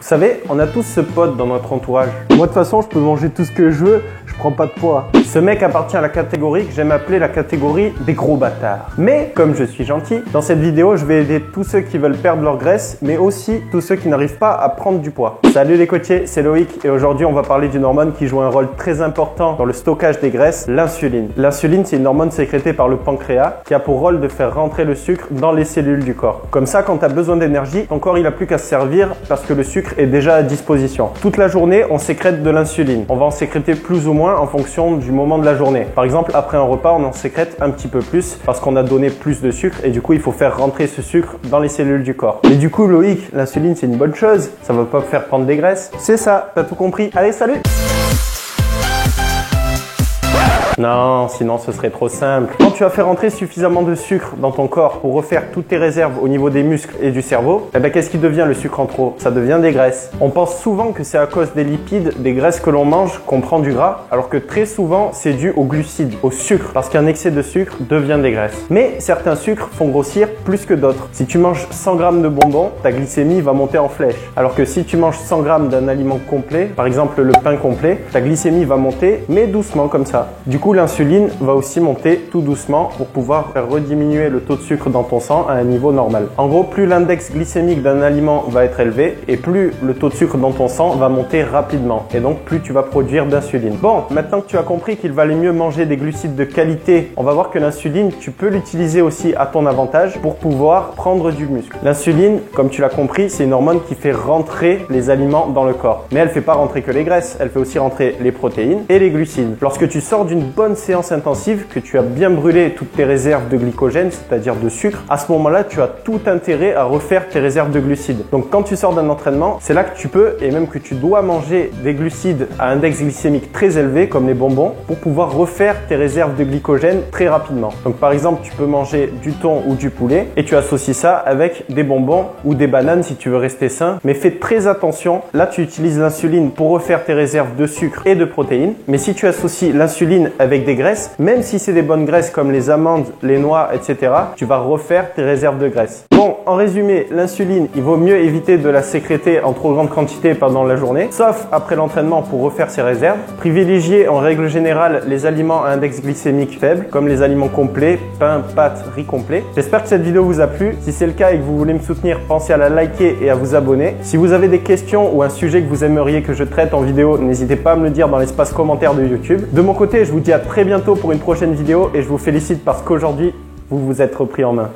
Vous savez, on a tous ce pote dans notre entourage. Moi de toute façon, je peux manger tout ce que je veux, je prends pas de poids. Ce mec appartient à la catégorie que j'aime appeler la catégorie des gros bâtards. Mais comme je suis gentil, dans cette vidéo, je vais aider tous ceux qui veulent perdre leur graisse, mais aussi tous ceux qui n'arrivent pas à prendre du poids. Salut les coachés, c'est Loïc et aujourd'hui on va parler d'une hormone qui joue un rôle très important dans le stockage des graisses, l'insuline. L'insuline, c'est une hormone sécrétée par le pancréas qui a pour rôle de faire rentrer le sucre dans les cellules du corps. Comme ça, quand tu as besoin d'énergie, ton corps il a plus qu'à se servir parce que le sucre est déjà à disposition. Toute la journée, on sécrète de l'insuline. On va en sécréter plus ou moins en fonction du moment de la journée. Par exemple, après un repas, on en sécrète un petit peu plus parce qu'on a donné plus de sucre et du coup, il faut faire rentrer ce sucre dans les cellules du corps. Mais du coup, Loïc, l'insuline, c'est une bonne chose. Ça va pas faire prendre des graisses. C'est ça, t'as tout compris. Allez, salut! Non, sinon ce serait trop simple. Quand tu as fait rentrer suffisamment de sucre dans ton corps pour refaire toutes tes réserves au niveau des muscles et du cerveau, eh ben qu'est-ce qui devient le sucre en trop? Ça devient des graisses. On pense souvent que c'est à cause des lipides, des graisses que l'on mange, qu'on prend du gras, alors que très souvent c'est dû aux glucides, au sucre, parce qu'un excès de sucre devient des graisses. Mais certains sucres font grossir plus que d'autres. Si tu manges 100 g de bonbons, ta glycémie va monter en flèche. Alors que si tu manges 100 g d'un aliment complet, par exemple le pain complet, ta glycémie va monter, mais doucement comme ça. Du coup, l'insuline va aussi monter tout doucement pour pouvoir faire rediminuer le taux de sucre dans ton sang à un niveau normal. En gros, plus l'index glycémique d'un aliment va être élevé et plus le taux de sucre dans ton sang va monter rapidement et donc plus tu vas produire d'insuline. Bon, maintenant que tu as compris qu'il valait mieux manger des glucides de qualité, on va voir que l'insuline, tu peux l'utiliser aussi à ton avantage pour pouvoir prendre du muscle. L'insuline, comme tu l'as compris, c'est une hormone qui fait rentrer les aliments dans le corps. Mais elle fait pas rentrer que les graisses, elle fait aussi rentrer les protéines et les glucides. Lorsque tu sors d'une bonne séance intensive, que tu as bien brûlé toutes tes réserves de glycogène, c'est-à-dire de sucre, à ce moment-là, tu as tout intérêt à refaire tes réserves de glucides. Donc quand tu sors d'un entraînement, c'est là que tu peux et même que tu dois manger des glucides à index glycémique très élevé, comme les bonbons, pour pouvoir refaire tes réserves de glycogène très rapidement. Donc par exemple, tu peux manger du thon ou du poulet et tu associes ça avec des bonbons ou des bananes si tu veux rester sain. Mais fais très attention, là tu utilises l'insuline pour refaire tes réserves de sucre et de protéines. Mais si tu associes l'insuline avec des graisses, même si c'est des bonnes graisses comme les amandes, les noix, etc., tu vas refaire tes réserves de graisse. Bon, en résumé, l'insuline, il vaut mieux éviter de la sécréter en trop grande quantité pendant la journée, sauf après l'entraînement pour refaire ses réserves. Privilégier en règle générale les aliments à index glycémique faible, comme les aliments complets, pain, pâtes, riz complet. J'espère que cette vidéo vous a plu. Si c'est le cas et que vous voulez me soutenir, pensez à la liker et à vous abonner. Si vous avez des questions ou un sujet que vous aimeriez que je traite en vidéo, n'hésitez pas à me le dire dans l'espace commentaire de YouTube. De mon côté, je vous dis à très bientôt pour une prochaine vidéo et je vous félicite parce qu'aujourd'hui, vous vous êtes repris en main.